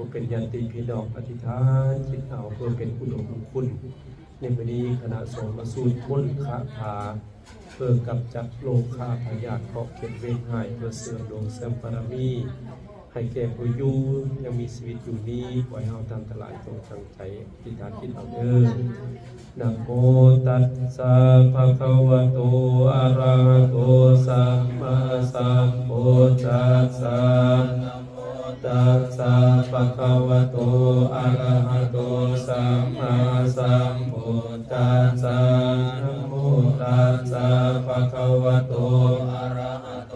ผู้เป็นญาติพี่น้องอธิษฐานจิตเอาเพื่อเป็นอุดมคุณในวันนี้คณะสงฆ์มาสู่มนต์คาถาเพื่อกำจัดโรคข้าพยาธิเคราะห์เข็ดเวรหายเพื่อเสริมดวงเสริมบารมีให้แก่ผู้อยู่ยังมีชีวิตอยู่นี้ปล่อยเฮาตามตลาดจงตั้งใจอธิษฐานจิตเอาเด้อนะโมตัสสะภะคะวะโตอะระหะโตสัมมาสัมพุทธัสสะตัสสะภะคะวะโตอะระหะโตสัมมาสัมพุทธัสสะนะโมตัสสะภะคะวะโตอะระหะโต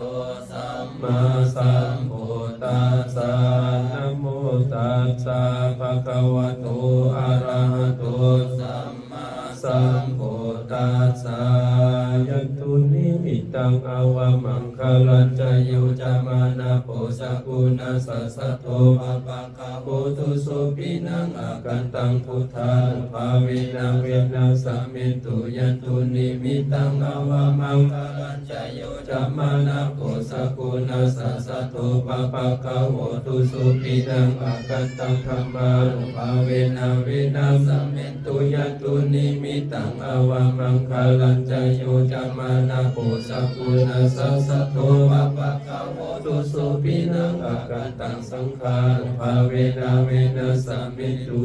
สัมมาสัมพุทธัสสะนะโมตัสสะภะคะวะโตอะระหะโตสัมมาสัมพุทธัสสะยันตุนิมิตังอาวะมังคลัญจโยจามะนะโพสกุณัสสะสะโตภะปะคะโพตุสุปินังอากันตังพุทธานุภาเวนะเวนะสัมมิตุยันตุนิมิตังอาวะมังคลัญจโยจามะนะโพสกุณัสสะสะโตภะปะคะโพตุสุปินังอากันตังธัมมานุภาเวนะเวนะสัมมิตุยันตุนิมิตังอาวะมังคลัญจโยจามะนะโพสกุณัสสะสะโตภะปะคะโพตุสุปินังอากันตังสังฆานุภาเวนะเวนะสัมมิตุ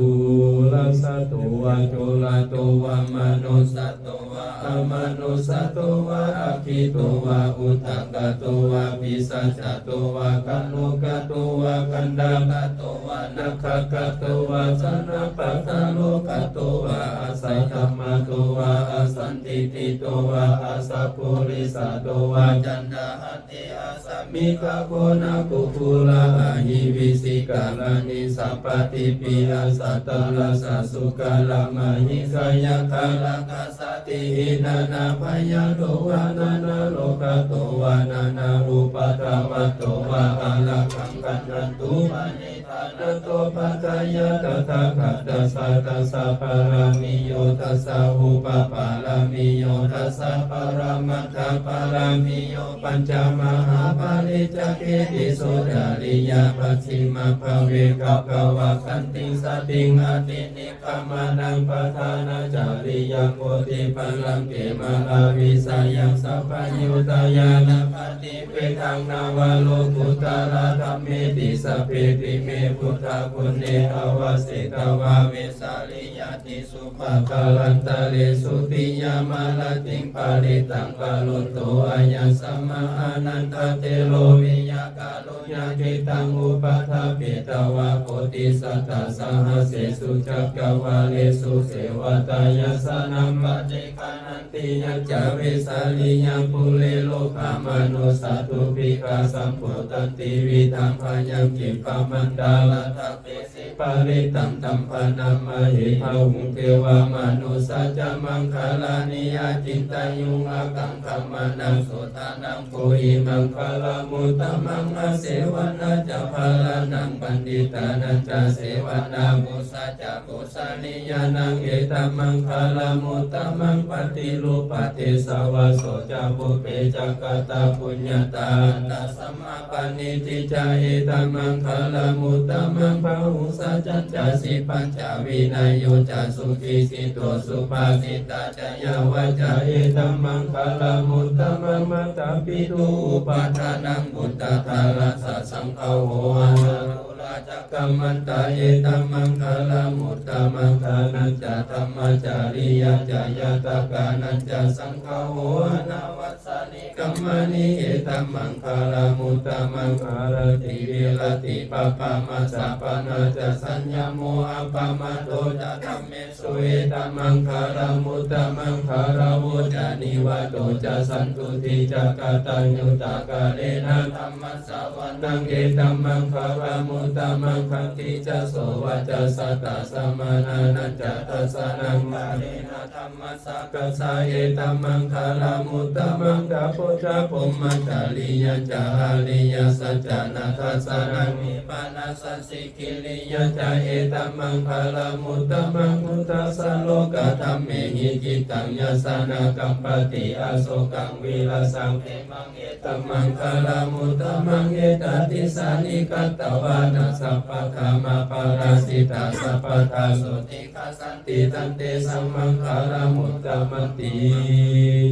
ลัสสะโตวะโจลาโตวะมโนสัตโตวะอมโนสัตโตวะอภิโตวะอุทธังกโตวะปิสัจจโตวะกัลโลกโตวะกันดากโตวะนัคขกโตวะสนะปัตตโลกโตวะอาศัยธรรมโตวะอาสันติติโตวะอาสัพพุริสโตวะจันดาหติอาสัมมิกโกนะกุภูลาหิวิสิกาลานิสัพปติปิอาสัตตลัสสะสุกาลามหิกายะคาลังคัสสติหินานาพยาโตวะนานาโลกโตวะนานารูปธรรมโตวะอาลักังกันนันตุปณิธานโตปัจจยตถาคตสัตตสัพพารามิโยทัสสะอุปปารามิโยทัสสะปรามัตถปารามิโยปัญจมหาปาริจเกติโสดาริยาปัจฉิมภเวกัปปวะคันติสติงอตินิกามานังปทานาจาริยังโพธิปัลลังเกมาลาวิสายังสัพพยุตายานาปฏิเวทังนาวโลกุตารธัมเมติสัพเพติเมพุทธาปุณเนอวสเสตวาเวสาลิยติสุภาคลันตะเลสุติยามาลติงปาริตังกาลุโตอายัสสมาอานันตเตโลวิยากาลุญาคิตังอุปทาปิตวะโพธิสัตตสหเสสุจักกวาเลสุเสวตายสนัมปฏิคานันติยัจจเวสาลิยังปุเรโลกามนุสัตตุภิกขาสัมพุตันติวิธัมพยังกิปมันดาลทัพเปสิปาริตัมตัมปนัมมหิภาวุเทวามนุสัจจมังคลานิยจินตายุงอากังคัมมานังโสตานังโพหิมังคลามุตตมังอาเสวนาจะภาลานังปันดิตานัจจะเสวนามุสัจจะกุสลิยานังเอตัมมังคลามุตตมังปฏิรูปฏิสาวาโสจะบุเปจักตาปุญญาตาตัสมะปณิติจาเอตัมมังคลามุตตมังภาหุสัจจะสิปัญจวินัยโยจะสุขีสิโตสุภาสิตาจยาวาจาเอตัมมังคลามุตตมังมัตตปิตุอุปาทานังบุตตารัสสะสังฆโหอานุราจักกัมมันตาเอตัมมังคลามุตตมังคานัญจะธรรมจาริยจายตกานัญจะสังฆโหอานาวัสสานิกัมมานิเอตัมมังคลามุตตมังอารติวิรติปะปะมัสสะปะนาจะสัญญโมอะปะมะโตจะธัมเมสุเอตัมมังคลามุตตมังคลาวุจานิวะโตจะสันตุติจักตัญญูตากาเลนะธัมมัสสวนังเอตัมมังคลามุตตมังคันติจะโสวะจะสัตตสมานานัจจะทัสสนังกาเลนะธัมมัสสะกัสสะเอตัมมังคลามุตตมังดาโพ จาปมัจจาริยจาหาริยสัจจานาทัสสะนังนิปานาสัสสิกิริยจาเอตัมมังคาลามุตตมังพุทธัสสะโลกธัมเมหิจิตตังยัสสนากัมปติอาโศกังวิลาสังเขมังเอตัมมังคาลามุตตมังเอตติสานิกัตตวานัสสัพพะธรรมปาราสิตาสัพพะทาสุติฆาสันติตันเตสัมมังคาลามุตตมัตติ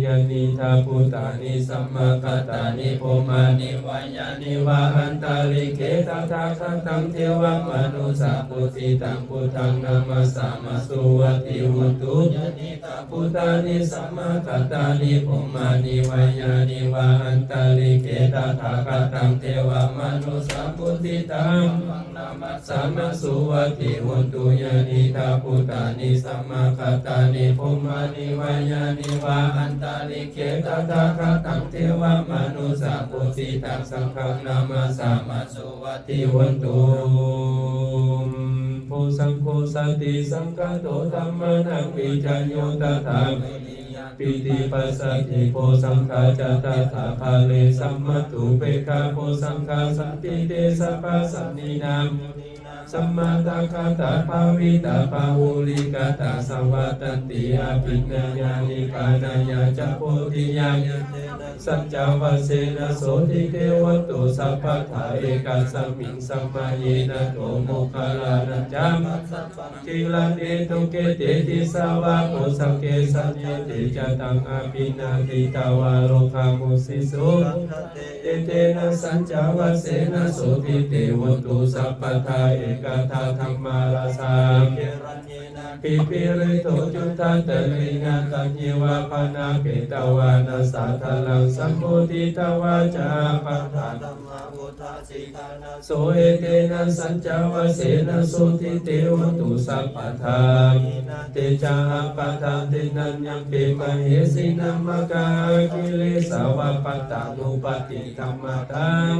ยานิทาพุตานิสัมมาคตานิโพมานิวายานิวาหันตาลิเกตาทาคันตังเทวมนุสาปุติตังพุทธังนามัสสามาสุวัติหุตุยานิทาพุตานิสัมมาคตานิโพมานิวายานิวาหันตาลิเกตาทาคันตังเทวมนุสาปุติตังนามัสสามาสุวัติหุตุยานิทาพุตานิสัมมาคตานิโพมานิวายานิวาหันตาลิเกตาทาคันตังเทวมนุสาปุติตังสังฆนามัสสามาสุวัติหุตุโพสังโฆสันติสังฆโตธัมมานังวิจโยตถาปิติปัสสติโพสังฆาจตถาภาเลสัมมัตถุเปกาโพสังฆาสันติเตสัพพะสันนินามสัมมาตาคาตาภาวิตาภาวุลิกาตาสวัตติอาภิญญาณิกานายาจโพธิญาณสัจจาวเสนะโสติเทวตุสัพพะทาเอกาสัมมิงสัมมาเยนะโตโมคคาลานะจามกิลาเนตุเกเตติสาวะโอสังเกสัญเยติจตังอาภินาติตาวาโลคามุสิสุเตเตนะสัจจาวเสนะโสติเทวตุสัพพะทาเอกาทาธรรมาราสามปิปิริโตจุตตะเตลิงาตัญญิวะปนาเปตวานาสาทลังสัมโพธิตวาจาปัฏฐาธัมมาพุทธาสิทานะโสเอเตนะสัจจาวเสนะโสติเตวตุสัพพะทาเตจาปัฏฐานเตนัญญังเปมเหสินัมมะกากิเลสาวะปัตตานุปติธัมมะตัง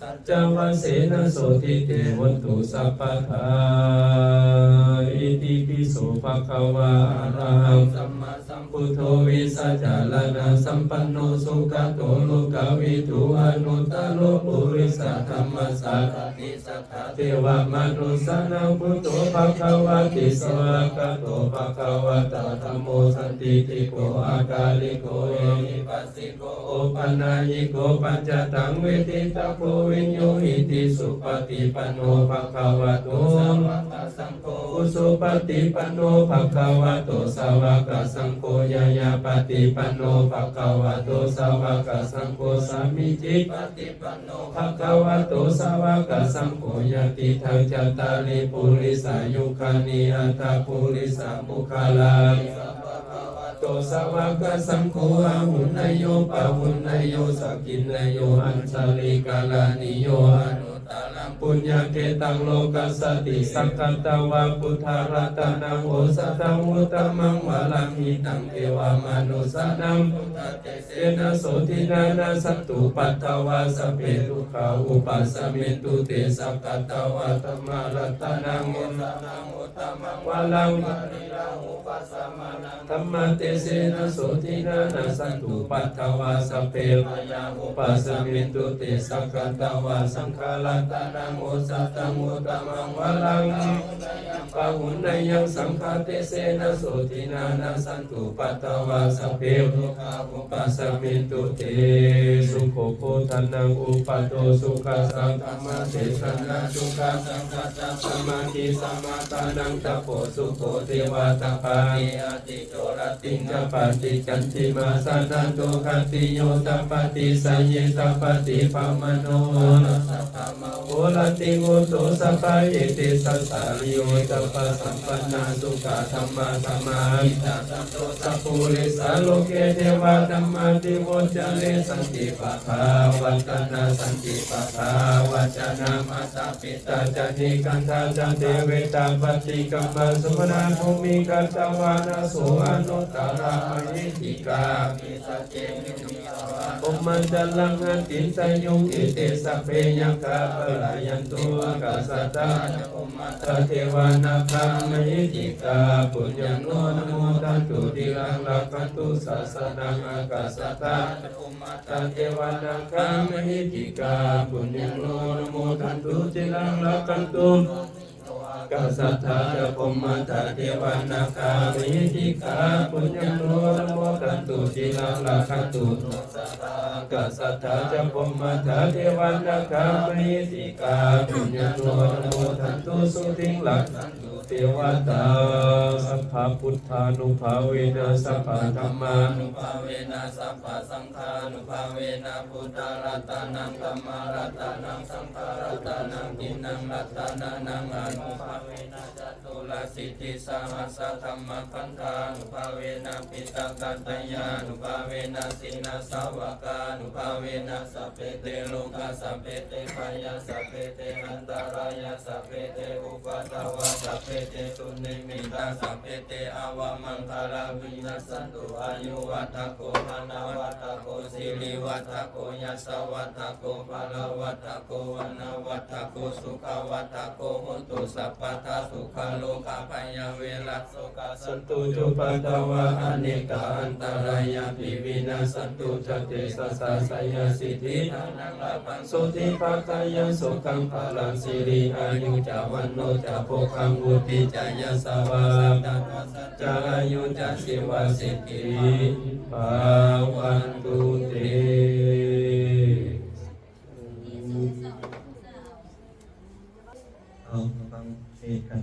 สัจจาวเสนะโสติเตวตุสัพพะทาอิติปิโสภะคะวะอะระหังสัมมาสัมพุทโธวิสัจจาลนะสัมปันโนสุขโตโลกวิทูอนุตตโลปุริสธรรมสารติสัทธาเทวมนุสสานังพุทโธภะคะวะติสวากาโตภะคะวะตะธัมโมสันติติโกอากาลิโกเอหิปัสสิโกโอปันนายิโกปัญจตังเวทิตาโพวิญโยอิติสุปฏิปันโนภะคะวะโตสัมมาสัมโฆสุปฏิปันโนภะคะวะโตสาวกสังโฆยายาปฏิปันโนภะคะวะโตสาวกสังโฆสามิจิปฏิปันโนภะคะวะโตสาวกสังโฆยติทังจัตตาริปุริสายุคานิอัตถปุริสามุขลาโตสาวกสังโฆอาหุนนโยปะหุนนโยสกินนโยอัญชลิกาลานิโยอนุตตรังปุญญเกตังโลกัสสติสักขัตตวะพุทธารัตนังโอสัตตังอุตตมังวะลังหิตังเทวามนุสานังพุทธเตเสนะโสตินานาสัตตุปัตตวะสเปตุขาอุปัสสมิตุเตสักขัตตวะธรรมรัตนังโอสัตตังอุตตมังวะลังปริราหุปัสสมานังธรรมเตเสนะโสตินานาสัตตุปัตตวะสเปตุยาอุปัสสมิตุเตสักขัตตวะสังฆรัตนังโอสัตตังอุตตมังวะลังปะหุนนยังสังฆเตเสนะโสตินานาสันตุปัตตวะสเปตุขาอุปัสสมิตุเตสุโขโคทันนังอุปัตโตสุขสังธรรมเทศนาสุขสังคัสสะสมาธิสมาทานังตะโพสุโขเทวตาปานิอติโจรติงจะปฏิจันติมาสานันโตคันติโยตัปปติสัยเยตัปปติภามโนสัพพะมโหรติโกโตสัพพะเยติสัสสาริโยตัปปะสัมปันนาสุขธรรมะธรรมามิตาสัมโตสัพพุริสาโลเกเทวะธัมมาติโวจเลสันติปะภาวัตนาสันติปะภาวจนามาตาปิตาจานิกันทาจเทเวตาปฏิกัมมาสุมนาภูมิกัตตวานาโสอนุตตรามหิติกามิสัจเจมิมิสวะ อมมันจะลังหันตินสยุงอิเตสะเพยังคาปลาย ยันตุกัสสะตาตเทวานาคัมมิติกาปุญญังโนนโมตันตุติลังลักขันตุศาสนังอากัสสะตาตเทวานาคัมมิติกาปุญญังโนนโมตันตุติลังลักขันตุกัสสะทาจะพมมาตาเทวานาคามิติกาปุญญังโนนโมตันตุติลังลักขันตุกัสสะทาจะพมมาตาเทวานาคามิติกาปุญญังโนนโมตันตุสุติลักขันตุเทวตาสัพพะพุทธานุภาเวนะสัพพะธัมมานุภาเวนะสัพพะสังฆานุภาเวนะพุทธรัตนังธัมมารัตนังสังฆรัตนังทินังรัตนานังอนุภาเวนะจตุลสิทธิสหัสสะธัมมคันธานุภาเวนะปิตกัตตยานุภาเวนะสินาสาวกานุภาเวนะสัพเพเตโลกาสัพเพเตพยาสัพเพเตอันตรายาสัพเพเตอุปัฏฐวะสัพเพเตตุนิมิตาสัพเพเตอวมังคาราวินัสสันตุอายุวัฏโกมนาวัฏโกสิริวัฏโกยัสสวัฏโกภาลวัฏโกวนาวัฏโกสุขวัฏโกโหตุสัพพทาสุขโลกาภยเวรัสโสกาสันตุจุปัตตวะอเนกาอันตรายาภิวินาสันตุจเตสัสสะสยสิทธิทานังลาภันโสติภาคายะสุขังภาลังสิริอายุจาวันโนจาโภคังวุติจายะสวาจาอายุจาสิวาสิทธิภาวัน